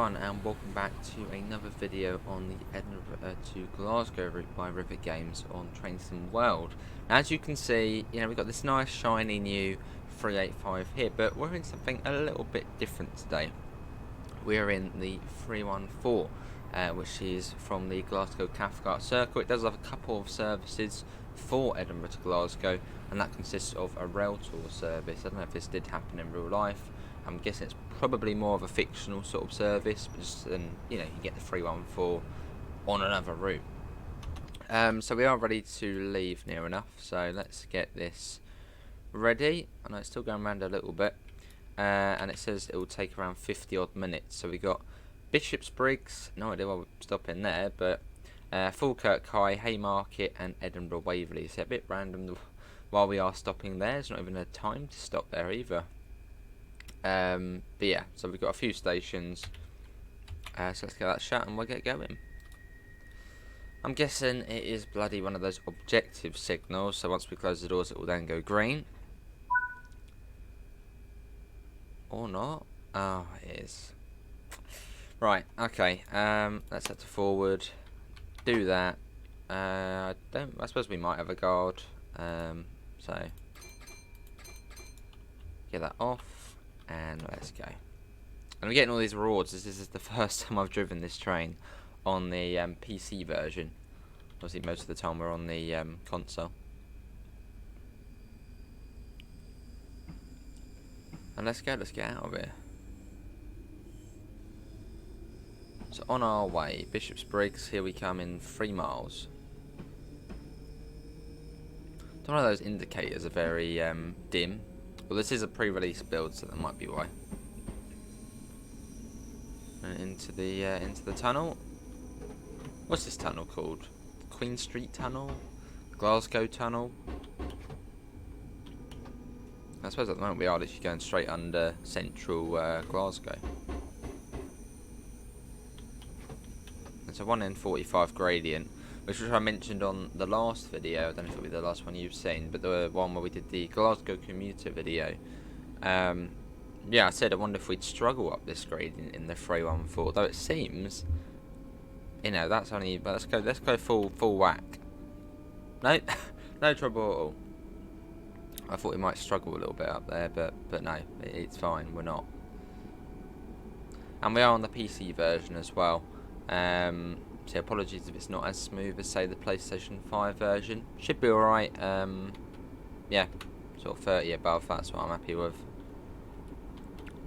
everyone, and welcome back to another video on the Edinburgh to Glasgow route by River Games on Train Sim World. Now, as you can see, we've got this nice shiny new 385 here, but we're in something a little bit different today. We're in the 314, which is from the Glasgow Cathcart Circle. It does have a couple of services for Edinburgh to Glasgow, and that consists of a Railtour service. I don't know if this did happen in real life. I'm guessing it's probably more of a fictional sort of service, but just you get the 314 on another route. So we are ready to leave near enough. So let's get this ready. I know it's still going around a little bit, and it says it will take around 50 odd minutes. So we got Bishopbriggs, no idea why we're stopping there, but Falkirk High, Haymarket, and Edinburgh Waverley. So a bit random while we are stopping there. There's not even a time to stop there either. But yeah, so we've got a few stations, so let's get that shut and we'll get going. I'm guessing it is bloody one of those objective signals, so once we close the doors it will then go green. Or not. Oh, it is. Right, okay, let's head to forward, do that. I suppose we might have a guard, so get that off. And let's go. And we're getting all these rewards. This is the first time I've driven this train on the PC version. Obviously, most of the time we're on the console. And let's go. Let's get out of here. So on our way, Bishopbriggs. Here we come in 3 miles. One of those indicators are very dim. Well, this is a pre-release build, so that might be why. And into the tunnel. What's this tunnel called? Queen Street Tunnel? Glasgow Tunnel? I suppose at the moment we are literally going straight under central Glasgow. It's a 1 in 45 gradient, which I mentioned on the last video. I don't know if it'll be the last one you've seen, but the one where we did the Glasgow commuter video. Yeah, I said I wonder if we'd struggle up this gradient in the 314, though it seems, that's only. But let's go full whack. No, no trouble at all. I thought we might struggle a little bit up there, but no, it's fine. We're not, and we are on the PC version as well. So apologies if it's not as smooth as, say, the PlayStation 5 version. Should be alright. Yeah, sort of 30 above, that's what I'm happy with.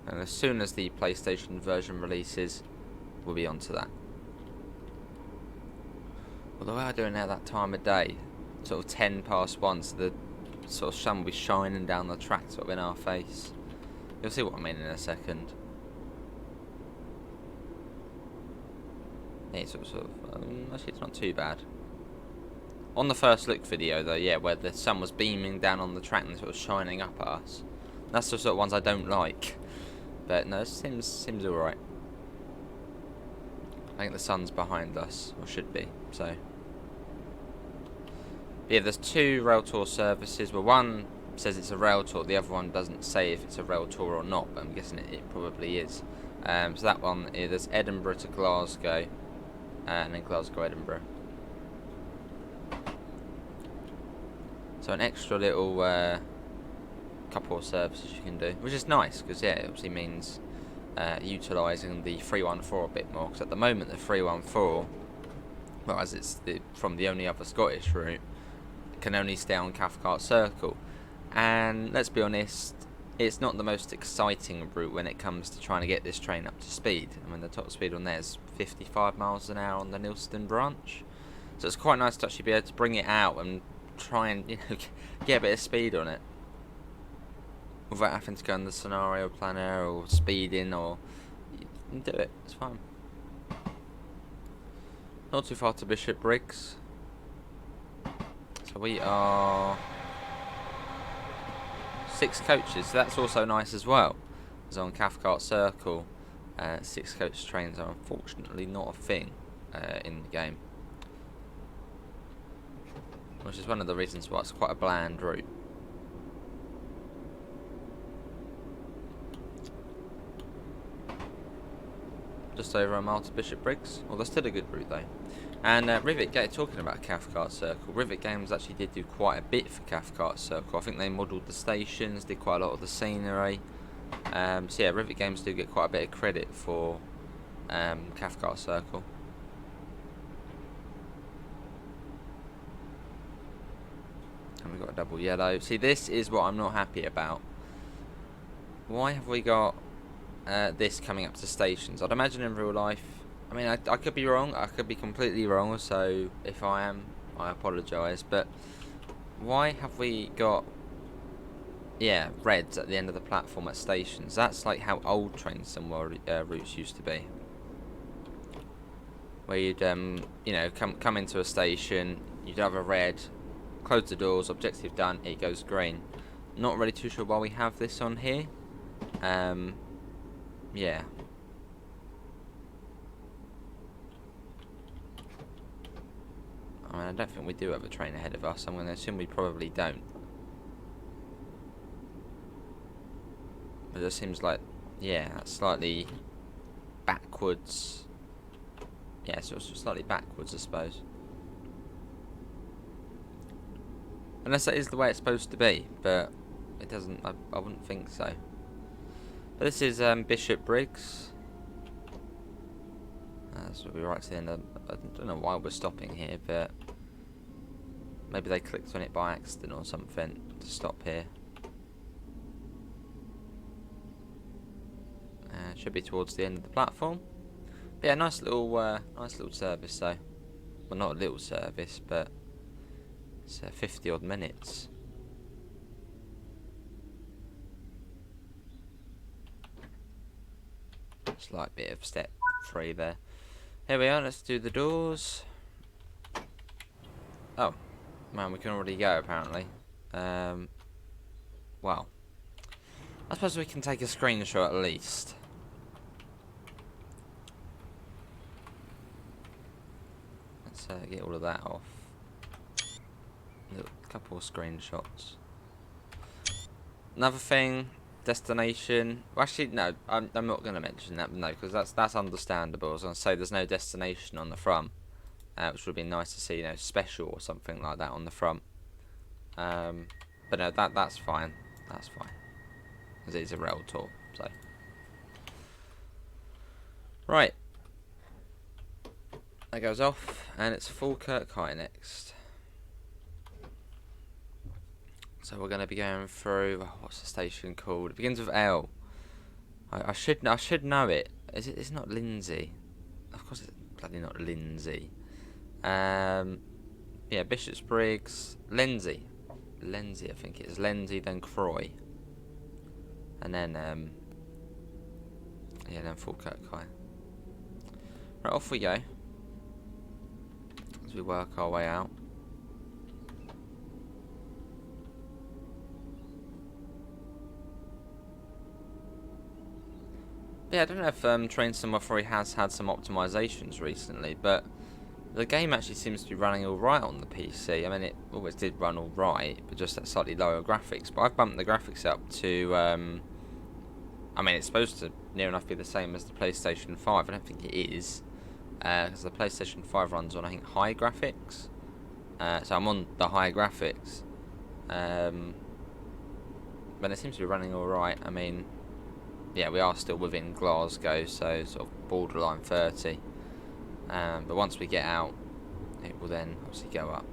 And as soon as the PlayStation version releases, we'll be onto that. Although we are doing it at that time of day, sort of 10 past 1, so the sort of sun will be shining down the track sort of in our face. You'll see what I mean in a second. Yeah, actually it's not too bad. On the first look video though, yeah, where the sun was beaming down on the track and sort of shining up at us. That's the sort of ones I don't like. But no, it seems alright. I think the sun's behind us, or should be, so. Yeah, there's 2 Railtour services. Well, one says it's a Railtour, the other one doesn't say if it's a Railtour or not, but I'm guessing it probably is. So that one, there's Edinburgh to Glasgow. And then Glasgow, Edinburgh. So an extra little couple of services you can do, which is nice because yeah, it obviously means utilising the 314 a bit more. Because at the moment the 314, well, as it's from the only other Scottish route, can only stay on Cathcart Circle, and let's be honest, it's not the most exciting route when it comes to trying to get this train up to speed. I mean, the top speed on there is 55 miles an hour on the Nilston branch. So it's quite nice to actually be able to bring it out and try and get a bit of speed on it. Without having to go on the scenario planner or speeding, or you can do it, it's fine. Not too far to Bishopbriggs. So we are 6 coaches, so that's also nice as well. As on Cathcart Circle, 6 coach trains are unfortunately not a thing in the game, which is one of the reasons why it's quite a bland route. just over a mile to Bishopbriggs. Well, that's still a good route though. And Rivet Gate, talking about Cathcart Circle, Rivet Games actually did do quite a bit for Cathcart Circle. I think they modelled the stations, did quite a lot of the scenery. So yeah, Rivet Games do get quite a bit of credit for Cathcart Circle. And we've got a double yellow. See, this is what I'm not happy about. Why have we got this coming up to stations? I'd imagine in real life, I mean, I could be wrong, I could be completely wrong, so if I am, I apologise, but why have we got, yeah, reds at the end of the platform at stations? That's like how old trains and routes used to be. Where you'd, you know, come into a station, you'd have a red, close the doors, objective done, it goes green. Not really too sure why we have this on here. Yeah. I mean, I don't think we do have a train ahead of us. I'm going to assume we probably don't. But it seems like, yeah, that's slightly backwards. Yeah, so it's slightly backwards, I suppose. Unless that is the way it's supposed to be, but it doesn't, I wouldn't think so. But this is Bishopbriggs. So we're right to the end of, I don't know why we're stopping here, but maybe they clicked on it by accident or something to stop here. Should be towards the end of the platform. But yeah, nice little service though. Well, not a little service, but it's 50 odd minutes. Slight bit of step 3 there. Here we are, let's do the doors. Oh, man, we can already go apparently. Well, I suppose we can take a screenshot at least. Let's get all of that off. A couple of screenshots. Another thing, destination. Well, actually, no, I'm not going to mention that. No, because that's understandable. I was going to say there's no destination on the front, which would be nice to see, you know, special or something like that on the front. But no, that's fine. That's fine. Because it is a rail tour. So right, that goes off, and it's Falkirk High next. So we're going to be going through, what's the station called? It begins with L. I should know it. It's not Lindsay. Of course it's bloody not Lindsay. Yeah, Bishopbriggs, Lindsay, I think it is. Lindsay, then Croy. And then yeah, then Falkirk High. Right, off we go. As we work our way out. Yeah, I don't know if Train Sim 3 has had some optimizations recently, but the game actually seems to be running alright on the PC. I mean, it always did run alright, but just at slightly lower graphics. But I've bumped the graphics up to, I mean, it's supposed to near enough be the same as the PlayStation 5. I don't think it is, because the PlayStation 5 runs on, I think, high graphics. So I'm on the high graphics. But it seems to be running alright. I mean, yeah, we are still within Glasgow, so sort of borderline 30. But once we get out, it will then obviously go up.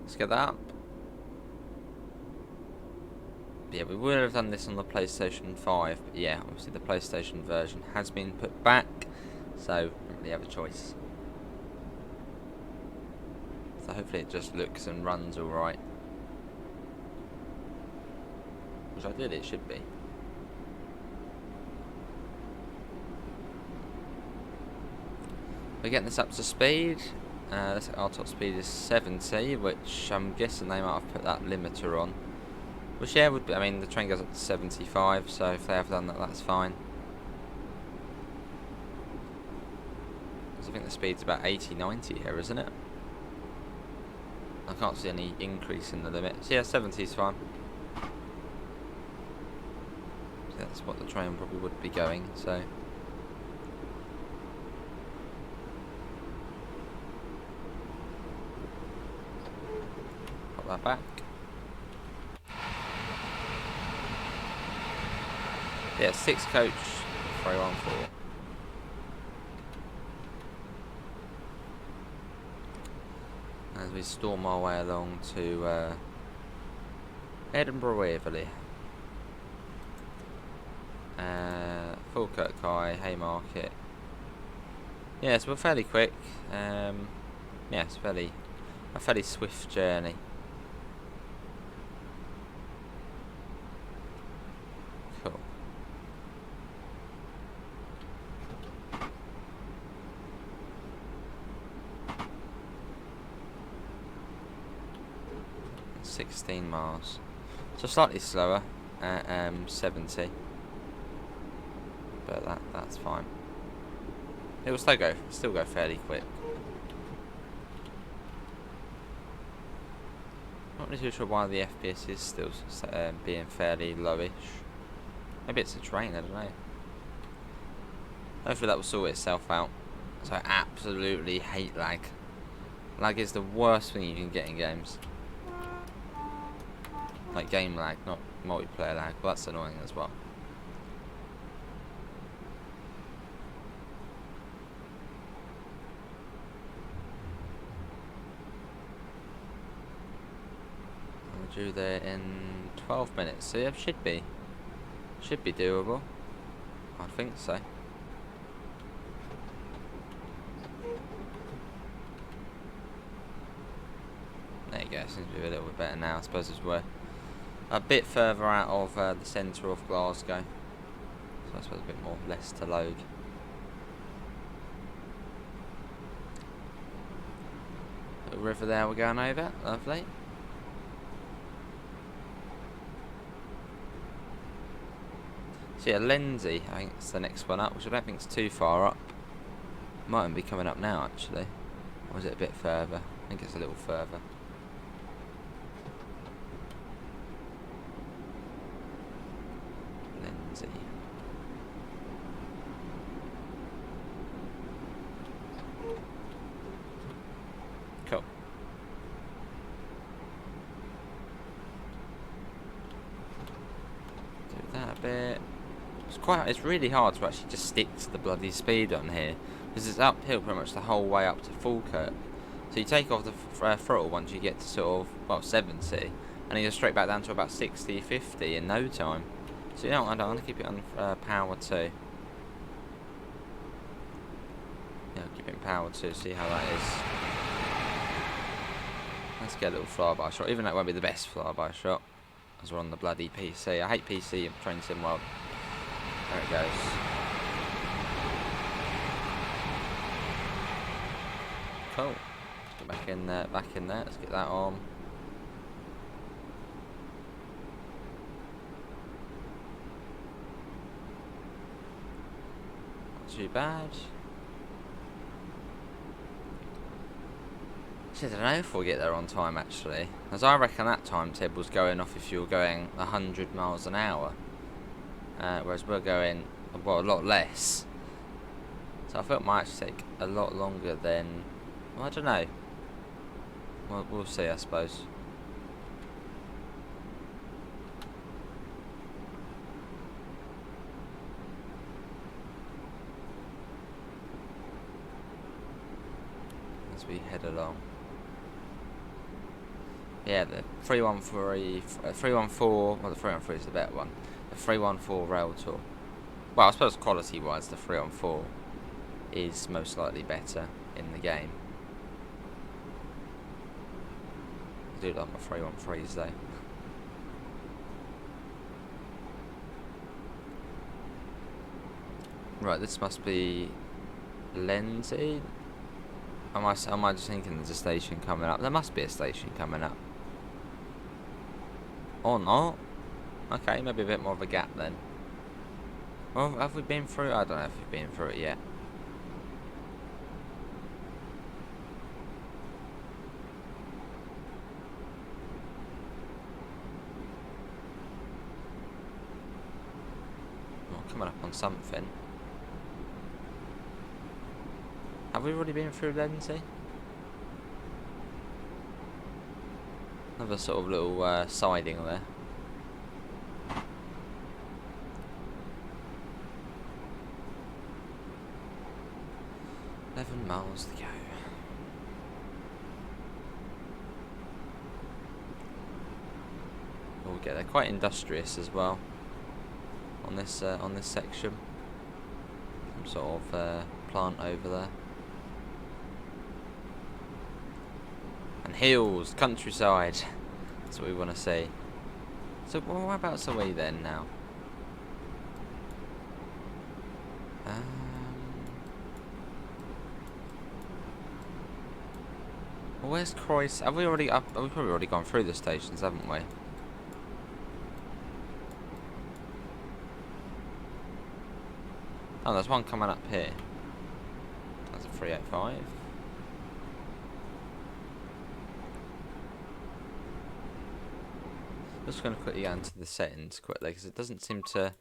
Let's get that up. Yeah, we would have done this on the PlayStation 5, but yeah, obviously the PlayStation version has been put back, so we don't really have a choice. So hopefully it just looks and runs alright. Which ideally it should be. We're getting this up to speed. Our top speed is 70, which I'm guessing they might have put that limiter on. Which, yeah, would be, I mean, the train goes up to 75, so if they have done that, that's fine. I think the speed's about 80, 90 here, isn't it? I can't see any increase in the limit. So yeah, 70 is fine. That's what the train probably would be going, so. Pop that back. Yeah, 6 coach 314. As we storm our way along to Edinburgh Waverley. Falkirk High, Haymarket. Yeah, so we're fairly quick. Yeah, it's a fairly swift journey. Cool. It's 16 miles. So slightly slower at 70. But that's fine. It will still go fairly quick. Not really too sure why the FPS is still being fairly lowish. Maybe it's a train, I don't know. Hopefully that will sort itself out. So I absolutely hate lag. Lag is the worst thing you can get in games. Like game lag, not multiplayer lag. Well, that's annoying as well. We're due there in 12 minutes, so yeah, should be doable. I think so. There you go, seems to be a little bit better now. I suppose as we're a bit further out of the centre of Glasgow, so I suppose a bit less to load. Little river there we're going over, lovely. So yeah, Lindsay, I think it's the next one up, which I don't think is too far up. Might even be coming up now actually. Or is it a bit further? I think it's a little further. Lindsay. Cool. Do that a bit. It's really hard to actually just stick to the bloody speed on here, because it's uphill pretty much the whole way up to Falkirk. So you take off the throttle once you get to sort of, well, 70, and you go straight back down to about 60, 50 in no time. So you know what, I'm going to keep it on power 2. Yeah, I'll keep it in power 2, see how that is. Let's get a little flyby shot, even though it won't be the best flyby shot, as we're on the bloody PC. I hate PC and Train Sim World. There it goes. Cool. Let's get back in there. Let's get that on. Not too bad. I don't know if we'll get there on time actually, as I reckon that timetable's going off if you're going 100 miles an hour. Whereas we're going, well, a lot less. So I thought it might actually take a lot longer than, well, I don't know. Well, we'll see, I suppose. As we head along. Yeah, the 314, well, the 313 is the better one. The 314 Railtour. Well, I suppose quality-wise, the 314 is most likely better in the game. I do like my 313s though. Right, this must be Lindsay. Am I just thinking there's a station coming up? There must be a station coming up. Or not. Okay, maybe a bit more of a gap then. Well, have we been through? I don't know if we've been through it yet. coming up on something. Have we already been through Lindsay? Another sort of little siding there. Miles to go. We'll get there. Quite industrious as well on this section. Some sort of plant over there. And hills, countryside. That's what we want to see. So whereabouts are we then now? Well, where's Croyce? Have we already? We've probably already gone through the stations, haven't we? Oh, there's one coming up here. That's a 385. Just going to quickly go into the settings quickly because it doesn't seem to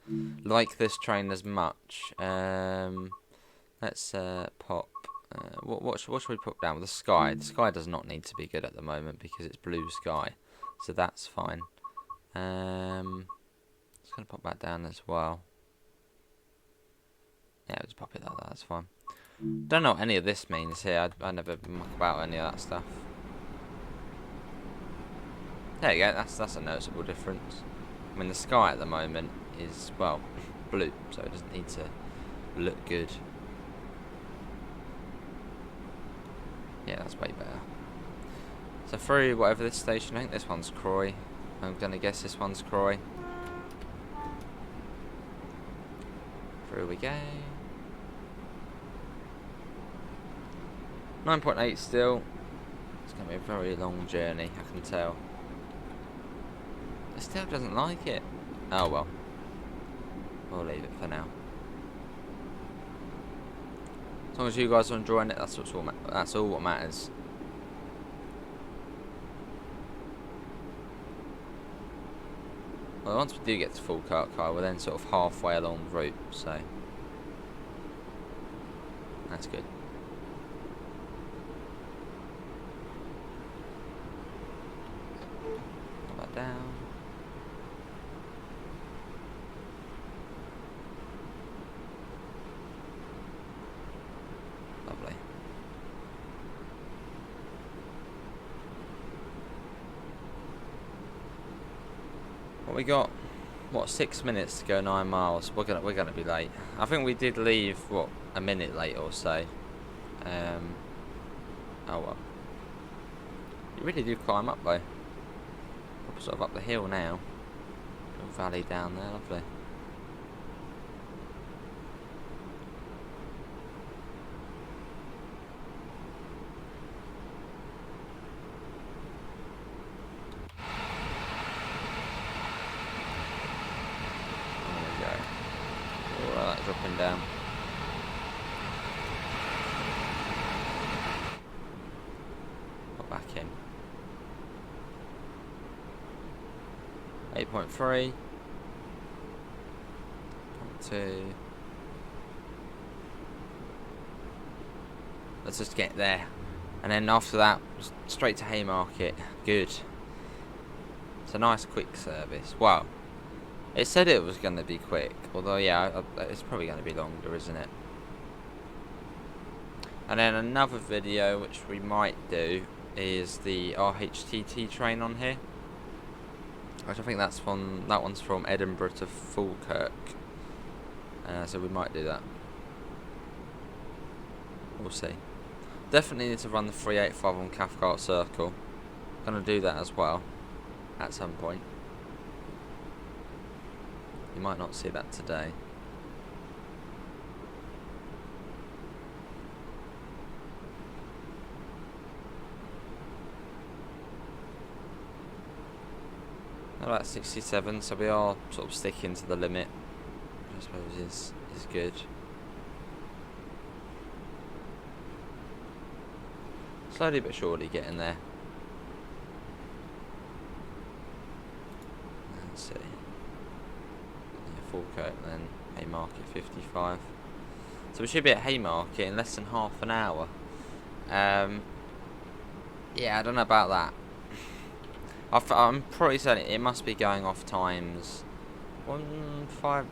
like this train as much. Let's pop. What should we put down? The sky. The sky does not need to be good at the moment because it's blue sky, so that's fine. Just going to pop that down as well. Yeah, just pop it like that. That's fine. Don't know what any of this means here. I never muck about any of that stuff. There you go, that's a noticeable difference. I mean, the sky at the moment is, well, blue, so it doesn't need to look good. Yeah, that's way better. So through whatever this station, I think this one's Croy. I'm going to guess this one's Croy. Through we go. 9.8 still. It's going to be a very long journey, I can tell. It still doesn't like it. Oh well. We'll leave it for now. As long as you guys are enjoying it, that's all what matters. Well, once we do get to Falkirk High, we're then sort of halfway along the route, so that's good. Put that down. Lovely. What we got? What, 6 minutes to go 9 miles? We're gonna be late. I think we did leave what, a minute late or so. Oh well. You really do climb up though. We're sort of up the hill now. Little valley down there, lovely. Dropping down. Put back in. 8.3. 0.2. Let's just get there. And then after that, straight to Haymarket. Good. It's a nice quick service. Wow. It said it was going to be quick, although yeah, it's probably going to be longer, isn't it? And then another video which we might do is the RHTT train on here, which I think that one's from Edinburgh to Falkirk, so we might do that. We'll see. Definitely need to run the 385 on Cathcart Circle. Gonna do that as well at some point. You might not see that today. About 67, so we are sort of sticking to the limit, which I suppose is good. Slowly but surely getting there. Let's see. Falkirk, then Haymarket 55. So we should be at Haymarket in less than half an hour. Yeah, I don't know about that. I'm pretty certain it must be going off times 1-5. I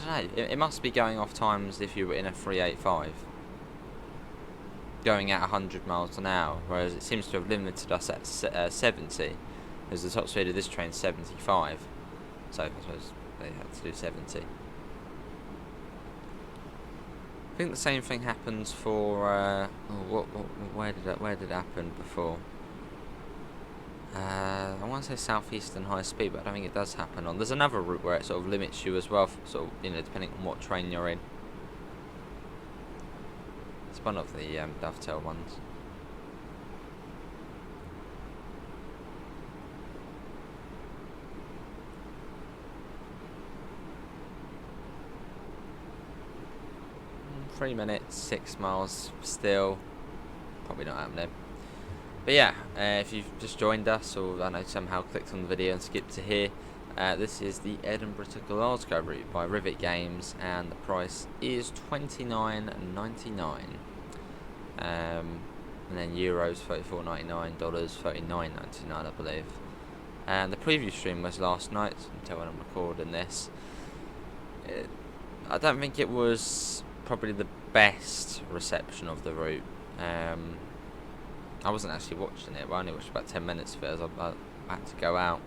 don't know. It must be going off times if you were in a 385, going at 100 miles an hour. Whereas it seems to have limited us at 70, as the top speed of this train is 75. So I suppose they had to do 70. I think the same thing happens for where did it happen before? I want to say southeastern high speed, but I don't think it does happen on. There's another route where it sort of limits you as well, sort of, you know, depending on what train you're in. It's one of the Dovetail ones. Mm, 3 minutes, 6 miles, still probably not happening. But yeah, if you've just joined us, or I know somehow clicked on the video and skipped to here, this is the Edinburgh to Glasgow route by Rivet Games, and the price is $29.99. And then euros $34.99, dollars $39.99, I believe. And the preview stream was last night, until when I'm recording this. I don't think it was probably the best reception of the route. I wasn't actually watching it, but I only watched about 10 minutes of it as I had to go out.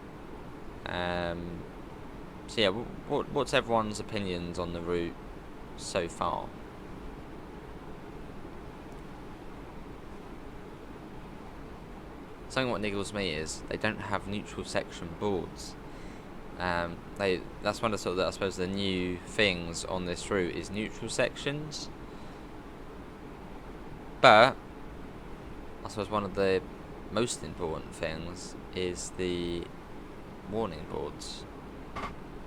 So yeah, what's everyone's opinions on the route so far? Something what niggles me is they don't have neutral section boards. That's one of the sort of, I suppose, the new things on this route is neutral sections. But I suppose one of the most important things is the warning boards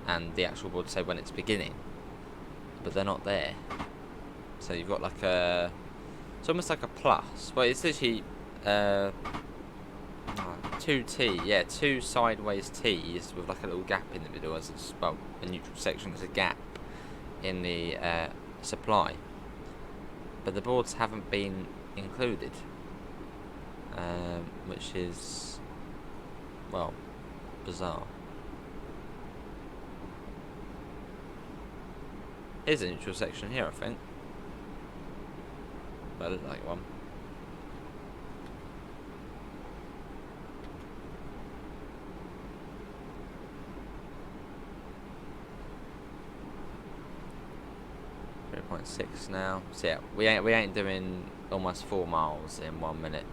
and the actual board to say when it's beginning, but they're not there. So you've got like it's almost like a plus. Well, it's literally 2 sideways T's with like a little gap in the middle, as it's, well, a neutral section is a gap in the supply, but the boards haven't been included. Which is, well, bizarre. Here's a neutral section here, I think. But I look like one. .6 now. So yeah, we ain't doing almost 4 miles in 1 minute.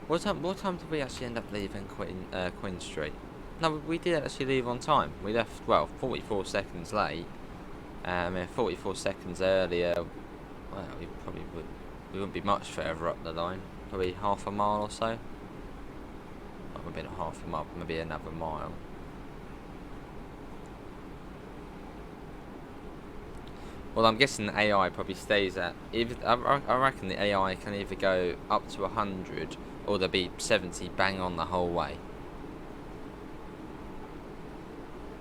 What time did we actually end up leaving Queen Street? No, we did actually leave on time. We left, well, 44 seconds late. 44 seconds earlier. Well, we wouldn't be much further up the line. Probably half a mile or so. Not maybe not half a mile, maybe another mile. Well, I'm guessing the AI probably stays at. I reckon the AI can either go up to 100 or there'll be 70 bang on the whole way.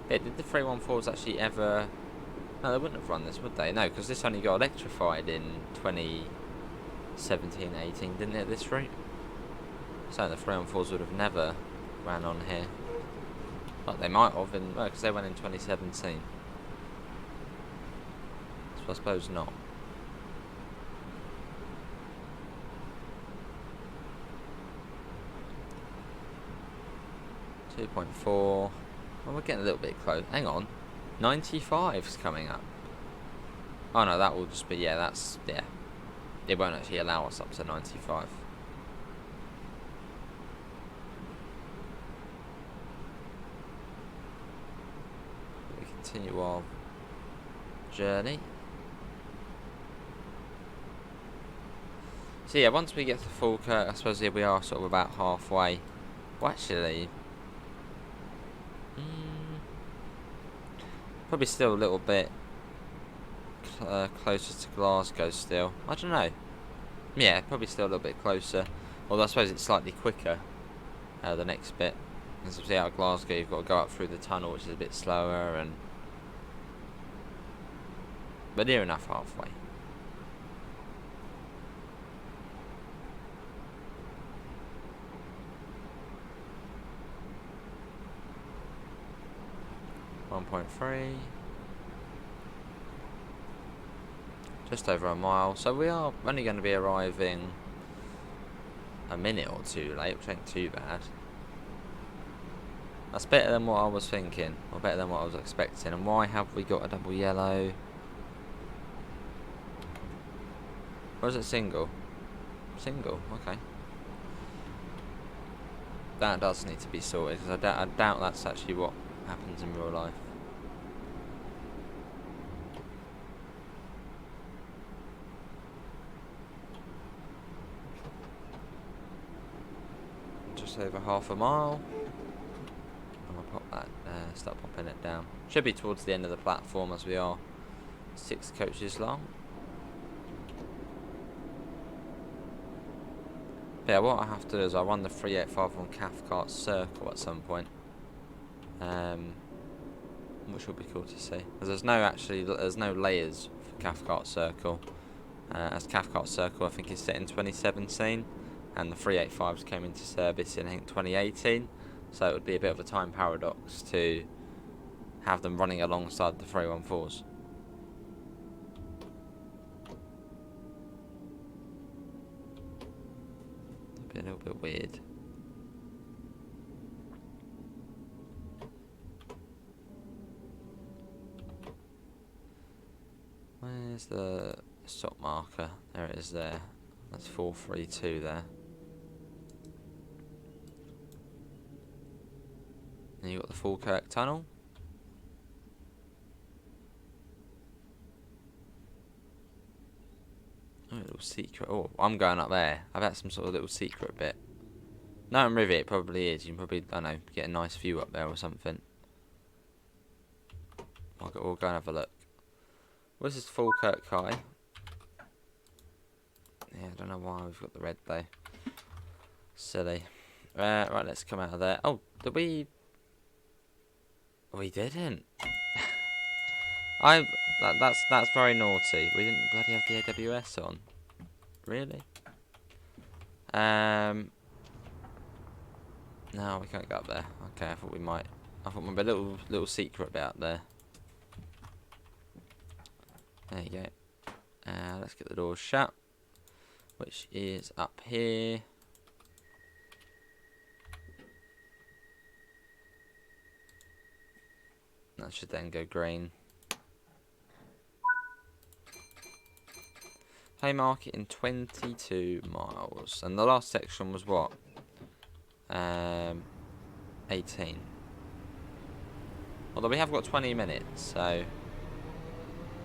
Yeah, did the 314s actually ever? No, they wouldn't have run this, would they? No, because this only got electrified in 2017-18, didn't it? This route. So the 314s would have never ran on here. But they might have, because they went in 2017. I suppose not. 2.4. Well, we're getting a little bit close. Hang on. 95's coming up. Oh no, that will just be, yeah, that's, yeah. It won't actually allow us up to 95. We continue our journey. So yeah, once we get to Falkirk, I suppose here we are sort of about halfway. Well, actually, probably still a little bit closer to Glasgow still. I don't know. Yeah, probably still a little bit closer. Although I suppose it's slightly quicker, the next bit. As you see out of Glasgow, you've got to go up through the tunnel, which is a bit slower, and but near enough halfway. .3, just over a mile, so we are only going to be arriving a minute or two late, which ain't too bad. That's better than what I was thinking, or better than what I was expecting. And why have we got a double yellow? Or is it single? Single, okay. That does need to be sorted, because I doubt that's actually what happens in real life. Just over half a mile. I'm gonna pop that, start popping it down. Should be towards the end of the platform, as we are 6 coaches long. But yeah, what I have to do is I run the 385 on Cathcart Circle at some point, which will be cool to see. Because there's no layers for Cathcart Circle. As Cathcart Circle, I think is set in 2017, and the 385s came into service in I think 2018. So it would be a bit of a time paradox to have them running alongside the 314s. It'd be a little bit weird. Where's the stop marker? There it is there. That's 432 there. And you've got the Falkirk Tunnel. Oh, a little secret. Oh, I'm going up there. I bet some sort of little secret bit. No, in Rivet it probably is. You can probably, I don't know, get a nice view up there or something. We'll go and have a look. This is Falkirk High. Yeah, I don't know why we've got the red though. Silly. Right, let's come out of there. Oh, did we... We didn't. That's very naughty. We didn't bloody have the AWS on. Really? No, we can't go up there. Okay, I thought we might. I thought we'd be a little secret bit up there. There you go. Let's get the doors shut, which is up here. That should then go green. Haymarket in 22 miles. And the last section was what? 18. Although we have got 20 minutes, so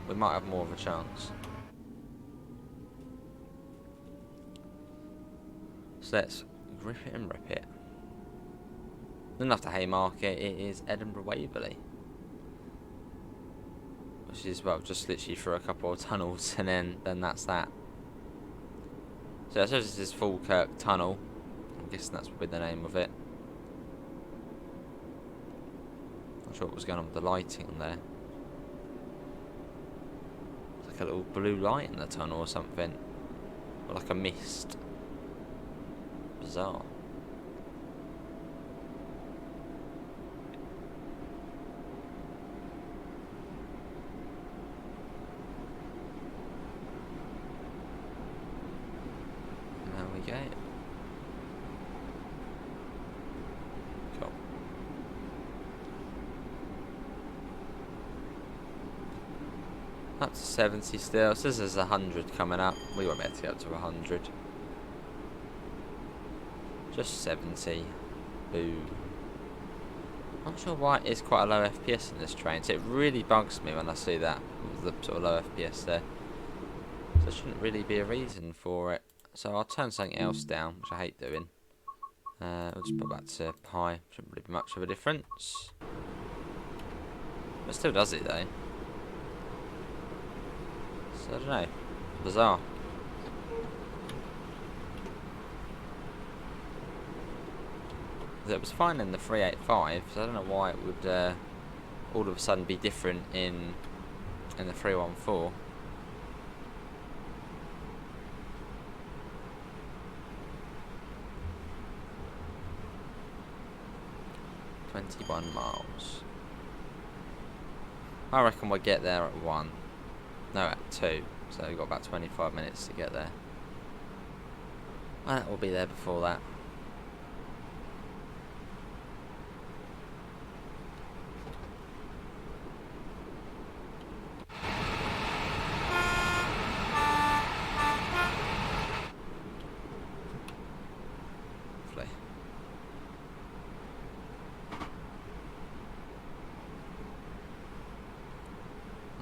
we might have more of a chance. So let's grip it and rip it. Then after Haymarket, it is Edinburgh Waverley. Which is, well, just literally through a couple of tunnels, and then that's that. So I suppose this is Falkirk Tunnel. I'm guessing that's probably the name of it. Not sure what was going on with the lighting there. It's like a little blue light in the tunnel or something. Or like a mist. Bizarre. There we go. Cool. Up to 70 still. So this is 100 coming up. We won't be able to get up to 100. Just 70. Boo. I'm not sure why it is quite a low FPS in this train. So it really bugs me when I see that. With the sort of low FPS there. So there shouldn't really be a reason for it. So I'll turn something else down, which I hate doing. We'll just put that to high. Shouldn't really be much of a difference. It still does it though. So I don't know. Bizarre. It was fine in the 385, so I don't know why it would all of a sudden be different in in the 314. £21 miles. I reckon we'll get there at 1. No, at 2. So we've got about 25 minutes to get there. And we'll be there before that. Lovely.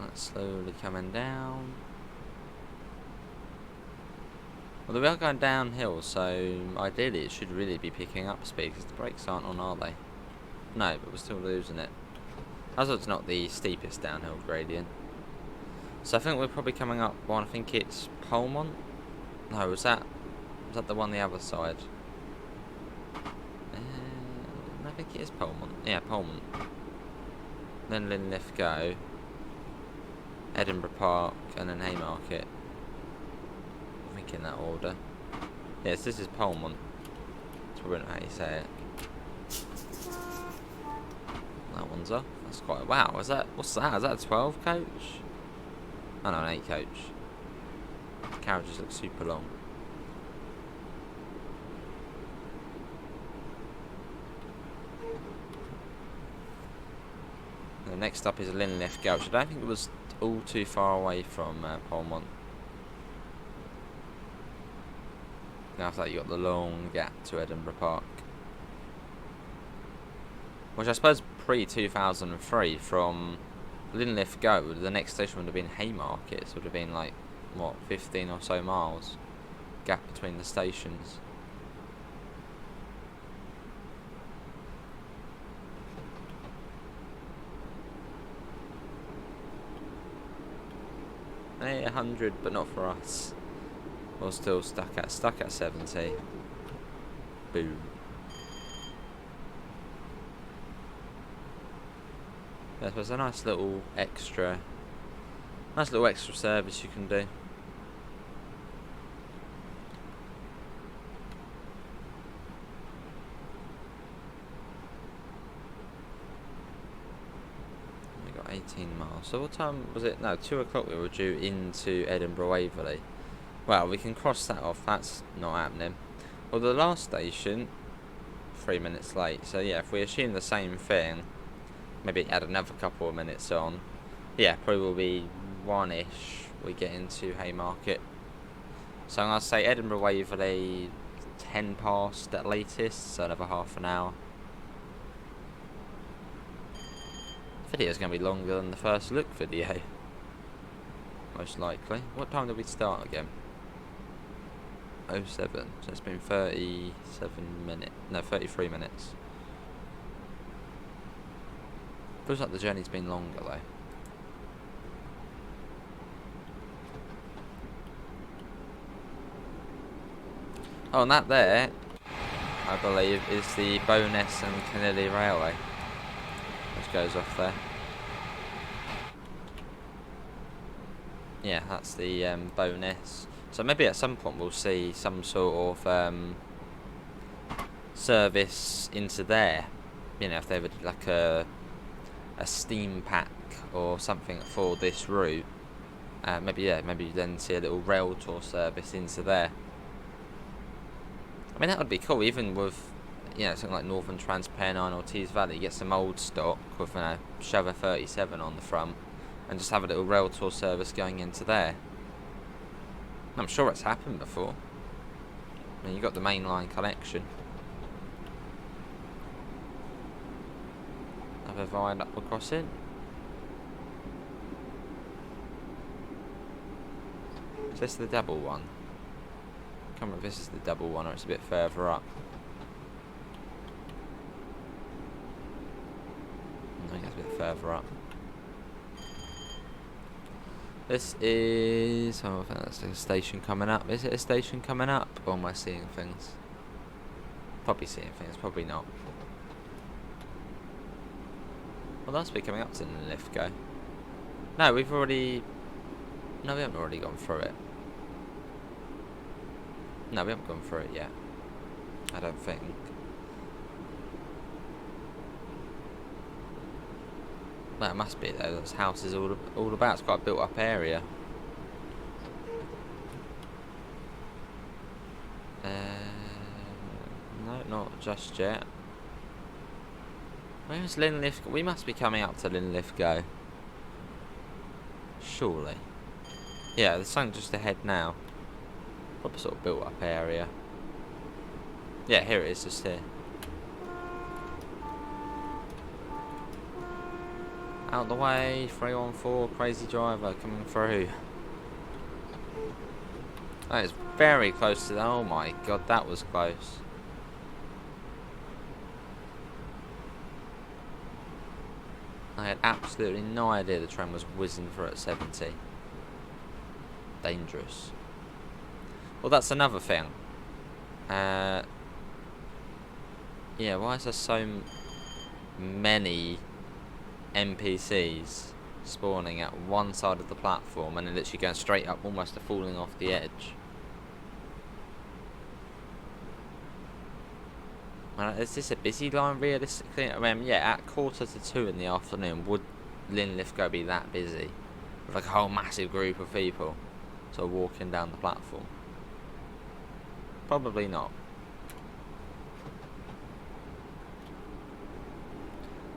That's slowly coming down. Well, we are going downhill, so ideally it should really be picking up speed, because the brakes aren't on, are they? No, but we're still losing it. Also, it's not the steepest downhill gradient. So I think we're probably coming up one. I think it's Polmont. No, was that the one the other side? I think it is Polmont. Yeah, Polmont. Then Linlithgow, Edinburgh Park, and then Haymarket. I think in that order. Yes, this is Polmont. That's probably not how you say it. That one's off. That's quite. Wow, is that. What's that? Is that a 12 coach? Oh no, an 8 coach. The carriages look super long. The next up is Linlithgow, which I don't think it was all too far away from Polmont. Now after that you got the long gap to Edinburgh Park. Which I suppose pre-2003 from Linlithgow, the next station would have been Haymarket. So it would have been like, what, 15 or so miles gap between the stations. Hey, 100, but not for us. We're still stuck at 70. Boom. Yeah, so there's a nice little extra service you can do. We got 18 miles. So what time was it? No, 2 o'clock we were due into Edinburgh Waverley. Well, we can cross that off. That's not happening. Well, the last station, 3 minutes late. So yeah, if we assume the same thing, maybe add another couple of minutes on. Yeah, probably will be 1-ish. We get into Haymarket. So I'm gonna say Edinburgh Waverley 10 past at latest. So another half an hour. The video's gonna be longer than the first look video. Most likely. What time did we start again? 07. So it's been 37 minutes. No, 33 minutes. Feels like the journey's been longer though. Oh, and that there, I believe, is the Bowness and Canilly Railway, which goes off there. Yeah, that's the Bowness. So maybe at some point we'll see some sort of service into there. You know, if they would like a steam pack or something for this route. Maybe you then see a little rail tour service into there. I mean, that would be cool, even with, you know, something like Northern Transpennine or Tees Valley. Get some old stock with, you know, Shover 37 on the front, and just have a little rail tour service going into there. I'm sure it's happened before. I mean, you've got the mainline connection. Have a viaduct across it. Is this the double one? I can't remember if this is the double one or it's a bit further up. I think it's a bit further up. This is... oh, I think that's a station coming up. Is it a station coming up? Or am I seeing things? Probably seeing things, probably not. Well, that's be coming up to Linlithgow. No, we've already... No, we haven't already gone through it. No, we haven't gone through it yet. I don't think. Well, it must be though. This house is all about. It's quite a built-up area. No, not just yet. Where's Linlithgow? We must be coming up to Linlithgow. Surely. Yeah, the sun's just ahead now. Proper sort of built-up area. Yeah, here it is, just here. Out the way, 314, crazy driver coming through. That is very close to the... Oh my god, that was close. I had absolutely no idea the train was whizzing through at 70. Dangerous. Well, that's another thing. Yeah, why is there so many NPCs spawning at one side of the platform and then literally going straight up, almost to falling off the edge? Is this a busy line realistically? I mean, yeah, at 1:45 in the afternoon, would Linlithgow be that busy? With like a whole massive group of people sort of walking down the platform? Probably not.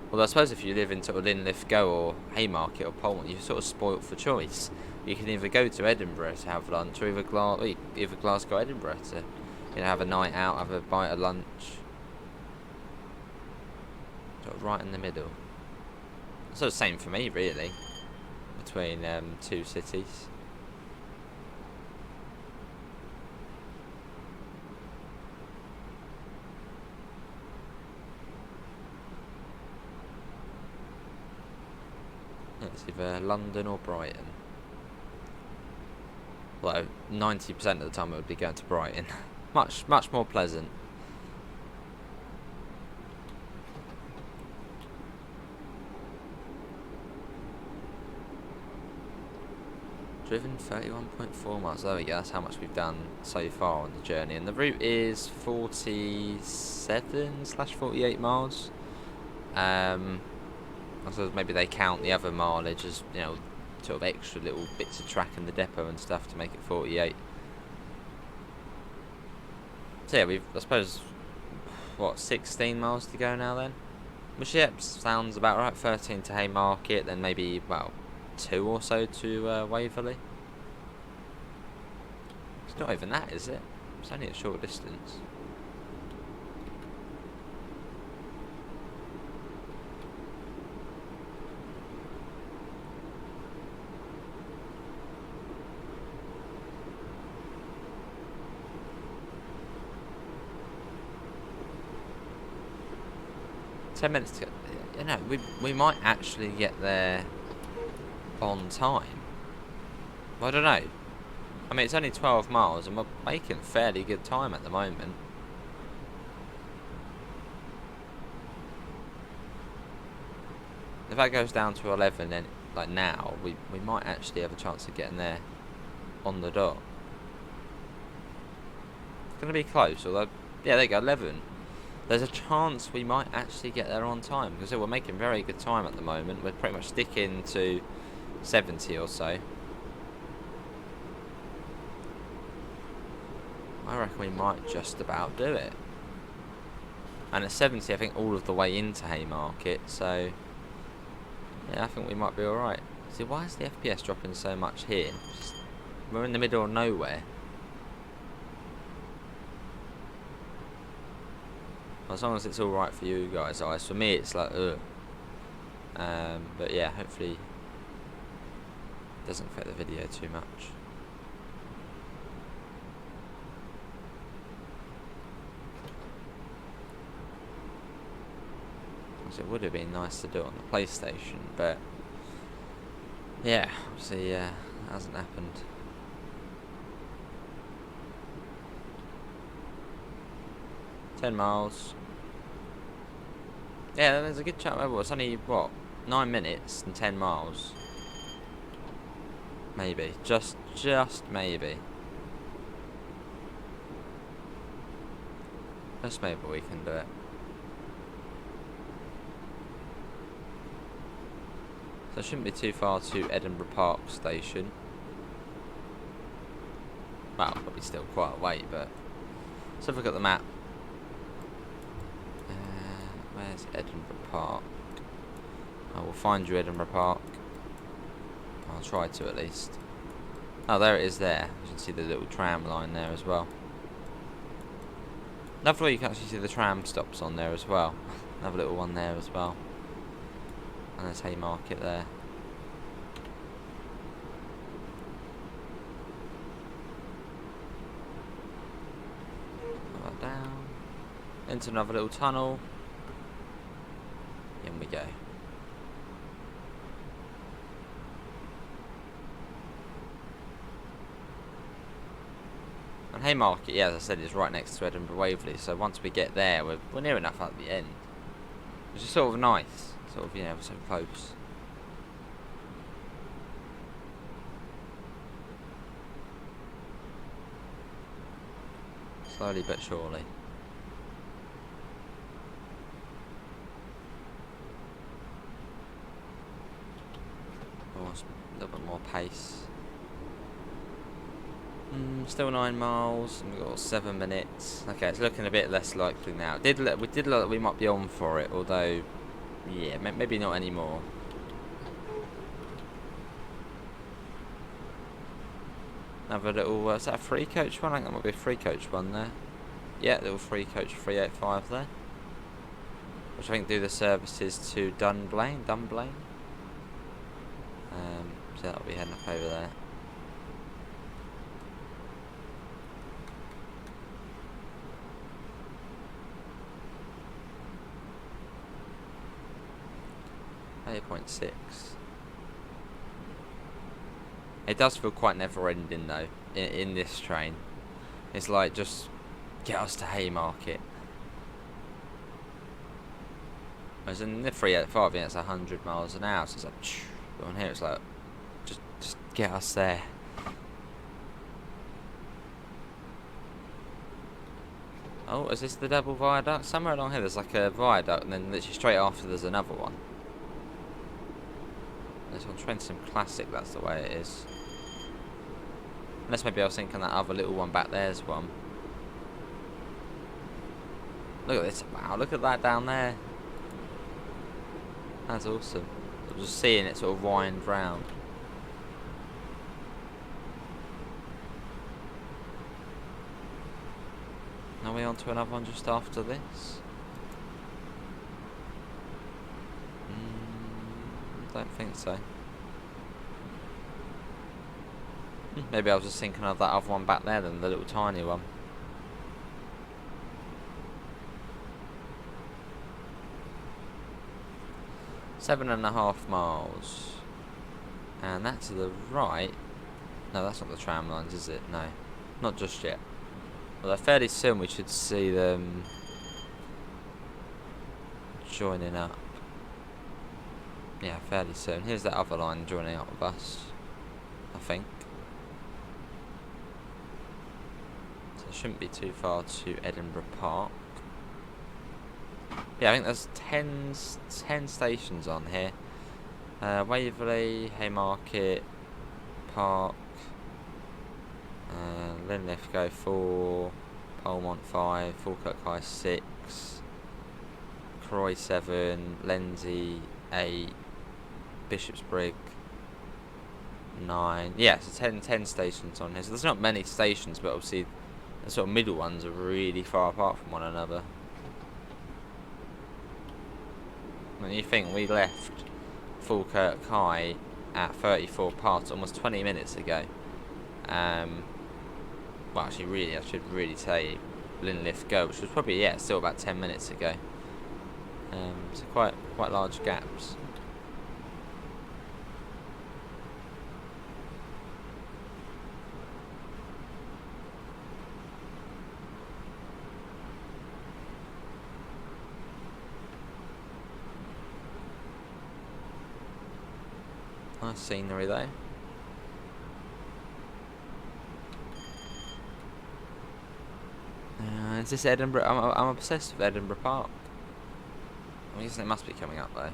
Well, I suppose if you live in sort of Linlithgow or Haymarket or Polmont, you're sort of spoilt for choice. You can either go to Edinburgh to have lunch, or either Glasgow, Edinburgh to have a night out, have a bite of lunch. Sort of right in the middle. So the same for me, really, between two cities. It's either London or Brighton. Well, 90% of the time it would be going to Brighton. much more pleasant. Driven 31.4 miles. There we go. That's how much we've done so far on the journey. And the route is 47/48 miles. I suppose maybe they count the other mileage as, you know, sort of extra little bits of track in the depot and stuff to make it 48. So yeah, I suppose, what, 16 miles to go now then? Which, yeah, sounds about right. 13 to Haymarket, then maybe, well, 2 or so to Waverley. It's not even that, is it? It's only a short distance. Minutes to go. You know, we might actually get there on time. I don't know. I mean, it's only 12 miles and we're making fairly good time at the moment. If that goes down to 11, then like now, we might actually have a chance of getting there on the dot. It's going to be close, although, yeah, there you go, 11. There's a chance we might actually get there on time, because we're making very good time at the moment. We're pretty much sticking to 70 or so. I reckon we might just about do it. And at 70, I think all of the way into Haymarket, so yeah, I think we might be alright. See, why is the FPS dropping so much here? We're in the middle of nowhere. As long as it's alright for you guys, for me it's like, ugh. But yeah, hopefully it doesn't affect the video too much. It would have been nice to do it on the PlayStation, but yeah, obviously it hasn't happened. $10 Yeah, there's a good chance. It's only, what, 9 minutes and 10 miles. Maybe. Just maybe. Just maybe we can do it. So it shouldn't be too far to Edinburgh Park Station. Well, probably still quite a way, but... Let's have a look at the map. Where's Edinburgh Park? I will find you Edinburgh Park. I'll try to at least. Oh, there it is there. You can see the little tram line there as well. Another way you can actually see the tram stops on there as well. Another little one there as well. And there's Haymarket there. Put that down. Into another little tunnel. In we go. And Haymarket, yeah, as I said, is right next to Edinburgh Waverley, so once we get there, we're near enough at the end. Which is sort of nice, sort of, you know, so close. Slowly but surely. Oh, a little bit more pace. Still 9 miles, and we've got 7 minutes. Okay, it's looking a bit less likely now. We did look that we might be on for it, although, yeah, maybe not anymore. Another little, is that a free coach one? I think that might be a free coach one there. Yeah, little free coach 385 there. Which I think do the services to Dunblane. So that'll be heading up over there. .6. It does feel quite never-ending though in this train. It's like just get us to Haymarket. Whereas in the 385, it's 100 miles an hour, so it's like, but on here it's like just get us there. Oh, is this the double viaduct? Somewhere along here there's like a viaduct, and then literally straight after there's another one. It's on Trentham Classic, that's the way it is. Unless maybe I was thinking that other little one back there's one. Look at this, wow, look at that down there. That's awesome. I'm just seeing it sort of wind round. Are we on to another one just after this? Don't think so. Maybe I was just thinking of that other one back there than the little tiny one. Seven and a half miles. And that to the right. No, that's not the tram lines, is it? No. Not just yet. Although fairly soon we should see them joining up. Yeah, fairly soon. Here's that other line joining up with us, I think. So it shouldn't be too far to Edinburgh Park. Yeah, I think there's 10 stations on here. Waverley, Haymarket, Park, Linlithgow 4, Polmont 5, Falkirk High 6, Croy 7, Lenzie 8, Bishopbriggs 9. Yeah, so 10 stations on here. So there's not many stations, but obviously the sort of middle ones are really far apart from one another. When you think we left Falkirk High at 34 past almost 20 minutes ago. Well, actually, really, I should really say Linlithgow, which was probably, yeah, still about 10 minutes ago. So quite large gaps. Nice scenery though. Is this Edinburgh? I'm obsessed with Edinburgh Park. I'm guessing it must be coming up though.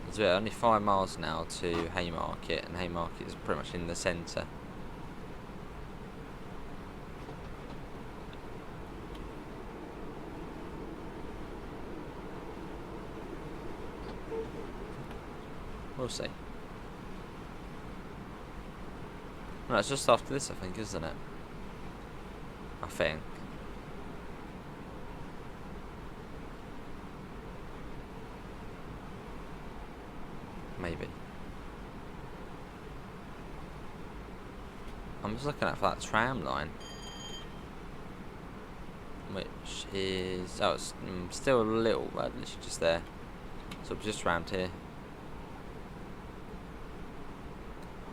It's only 5 miles now to Haymarket, and Haymarket is pretty much in the centre. We'll see. No, it's just after this, I think, isn't it? I think. Maybe. I'm just looking at that tram line, which is it's still a little, literally just there. So just round here.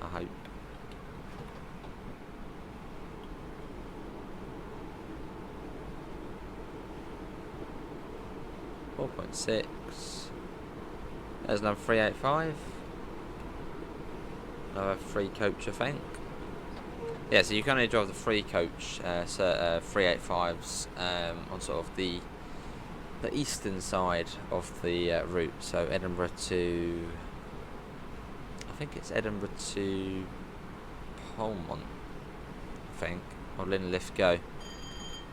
I hope. .6. There's another 385. Another free coach, I think. Yeah, so you can only drive the free coach, 385s, on sort of the eastern side of the route. So Edinburgh to, I think it's Edinburgh to Polmont, I think, or Linlithgow.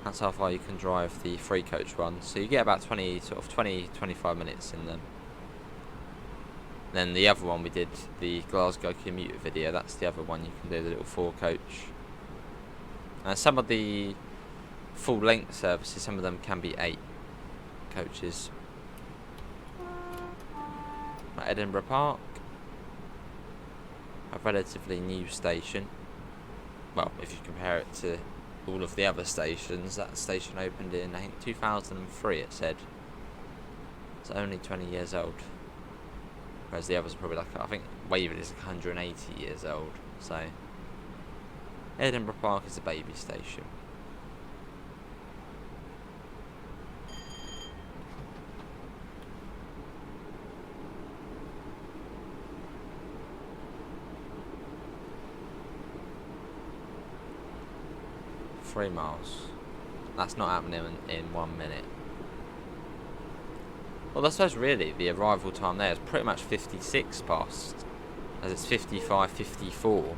That's how far you can drive the free coach one. So you get about 20-25 minutes in them. Then the other one we did, the Glasgow commuter video, that's the other one you can do, the little 4 coach. And some of the full length services, some of them can be 8 coaches. At Edinburgh Park, a relatively new station. Well, if you compare it to all of the other stations, that station opened in, I think, 2003 it said. It's only 20 years old. Whereas the others are probably like, I think Waverley is like 180 years old. So Edinburgh Park is a baby station. Three miles. That's not happening in 1 minute. Well, I suppose really the arrival time there is pretty much 56 past, as it's 55, 54.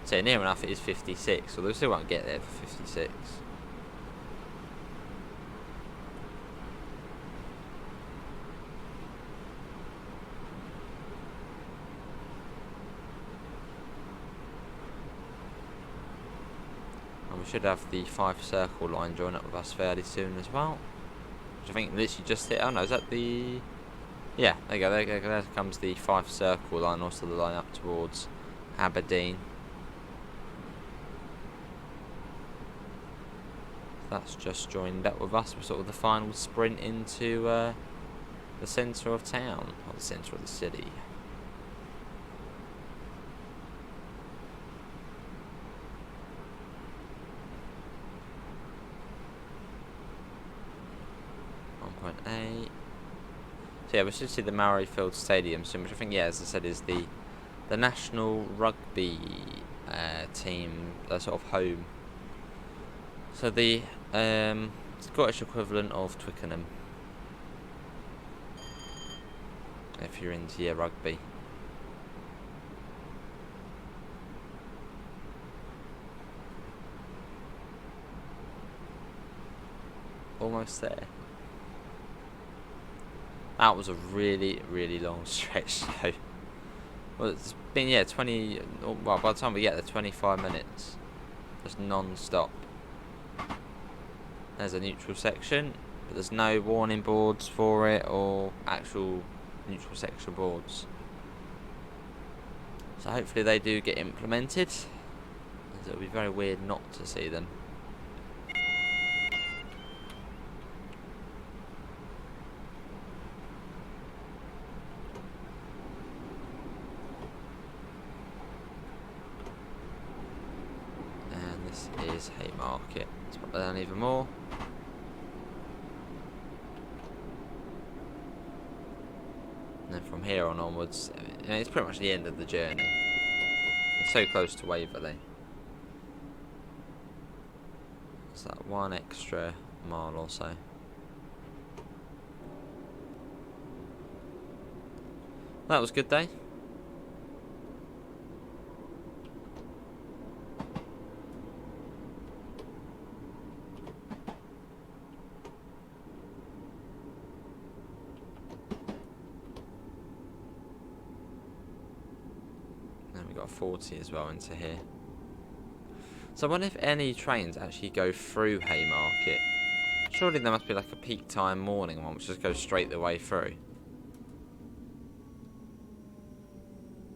So near enough it is 56, although we still won't get there for 56. And we should have the 5 circle line join up with us fairly soon as well. I think literally just hit. Oh no, is that the? Yeah, there you go. There comes the 5 circle line, also the line up towards Aberdeen. That's just joined up with us for sort of the final sprint into the centre of town, or the centre of the city. So yeah, we should see the Murrayfield Stadium soon, which I think, yeah, as I said, is the national rugby team, sort of home. So the Scottish equivalent of Twickenham, if you're into your rugby. Almost there. That was a really, really long stretch, though. Well, it's been, yeah, 20... Well, by the time we get there, 25 minutes. Just non-stop. There's a neutral section, but there's no warning boards for it, or actual neutral section boards. So hopefully they do get implemented, as it would be very weird not to see them. Is Haymarket. Let's put that down even more. And then from here on onwards, it's pretty much the end of the journey. It's so close to Waverley. What's that? 1 extra mile or so. That was a good day. And we got 40 as well into here. So I wonder if any trains actually go through Haymarket. Surely there must be like a peak time morning one which just goes straight the way through.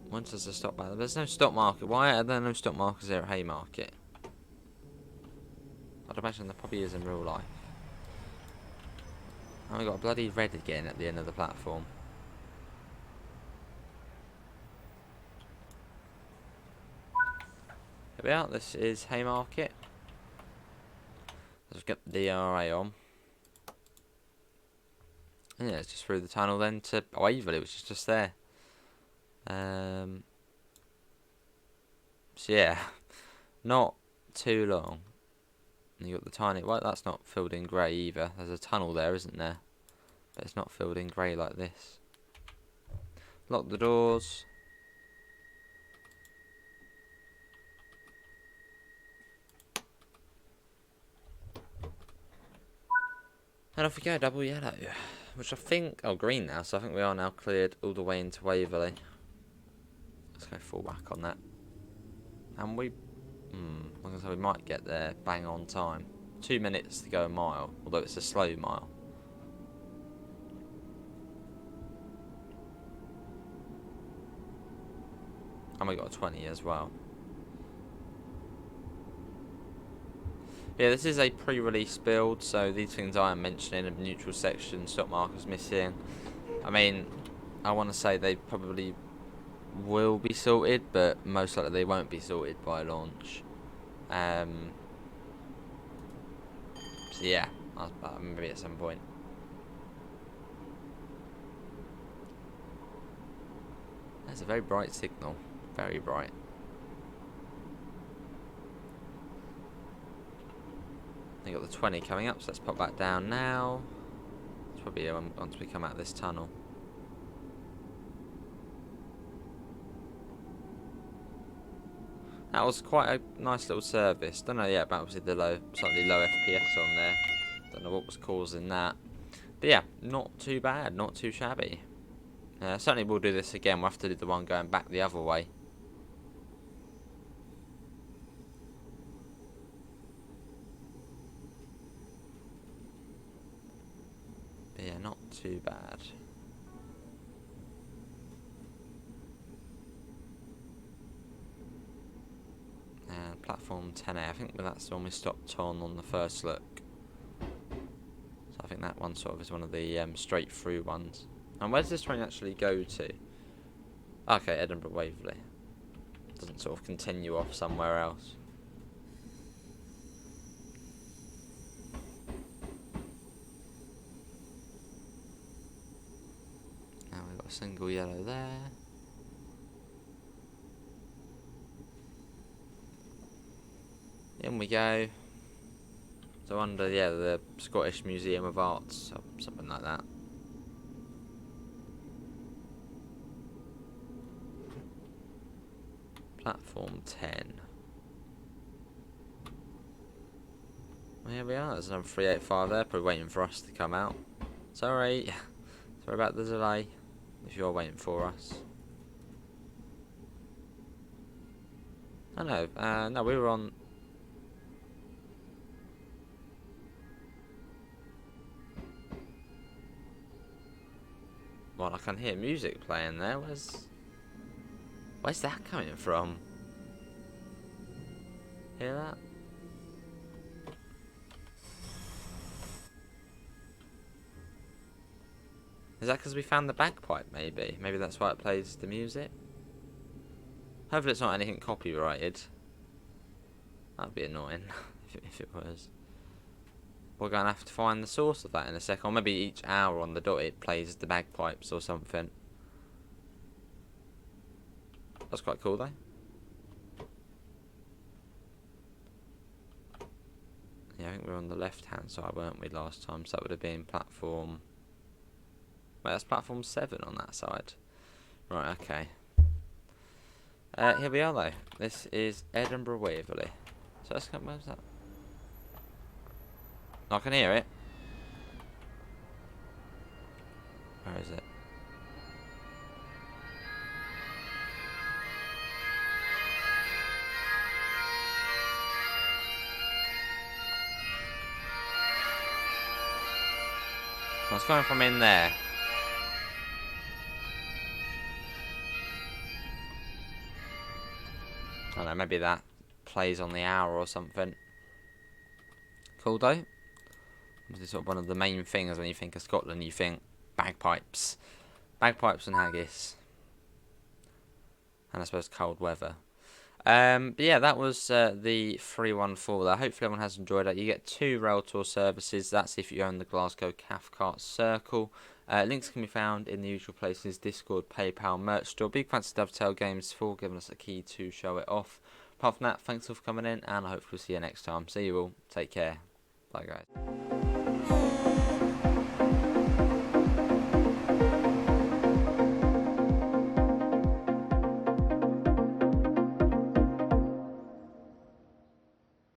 When does the stop marker? There's no stop marker. Why are there no stop markers here at Haymarket? I'd imagine there probably is in real life. And we got a bloody red again at the end of the platform. Here we are. This is Haymarket. Let's get the DRA on. And yeah, it's just through the tunnel then to Waverley, which is just there. So yeah, not too long. And you got the tiny. Well, that's not filled in grey either. There's a tunnel there, isn't there? But it's not filled in grey like this. Lock the doors. And off we go, double yellow. Which I think... Oh, green now, so I think we are now cleared all the way into Waverley. Let's go full back on that. And we... I'm going to say we might get there bang on time. 2 minutes to go a mile, although it's a slow mile. And we got a 20 as well. Yeah, this is a pre-release build, so these things I am mentioning, a neutral section, stop markers missing. I mean, I want to say they probably will be sorted, but most likely they won't be sorted by launch. So yeah, maybe at some point. That's a very bright signal, very bright. You got the 20 coming up, so let's pop that down now. It's probably once we come out of this tunnel. That was quite a nice little service. Don't know yet about obviously the slightly low FPS on there. Don't know what was causing that. But yeah, not too bad, not too shabby. Certainly we'll do this again. We'll have to do the one going back the other way. But yeah, not too bad. And platform 10A, I think that's the one we stopped on the first look. So I think that one sort of is one of the straight through ones. And where does this train actually go to? Okay, Edinburgh Waverley. Doesn't sort of continue off somewhere else. Now we've got a single yellow there. In we go. So under, yeah, the Scottish Museum of Arts, or something like that. Platform 10. Well, here we are, there's another 385 there, probably waiting for us to come out. Sorry. Sorry about the delay, if you're waiting for us. Oh no, no, we were on... Well, I can hear music playing there. Where's that coming from? Hear that? Is that because we found the bagpipe, maybe? Maybe that's why it plays the music? Hopefully it's not anything copyrighted. That'd be annoying if it was. We're going to have to find the source of that in a second. Or maybe each hour on the dot it plays the bagpipes or something. That's quite cool though. Yeah, I think we were on the left-hand side, weren't we, last time? So that would have been platform... Wait, that's platform 7 on that side. Right, okay. Here we are, though. This is Edinburgh Waverley. So let's come... Where's that? I can hear it. Where is it? Well, it's coming from in there. I don't know, maybe that plays on the hour or something. Cool though. This is sort of one of the main things when you think of Scotland, you think bagpipes. Bagpipes and haggis. And I suppose cold weather. But yeah, that was the 314 there. Hopefully everyone has enjoyed it. You get 2 rail tour services. That's if you own the Glasgow Cathcart Circle. Links can be found in the usual places: Discord, PayPal, merch store. Big thanks to Dovetail Games for giving us a key to show it off. Apart from that, thanks all for coming in, and I hope we'll see you next time. See you all. Take care. Bye, guys.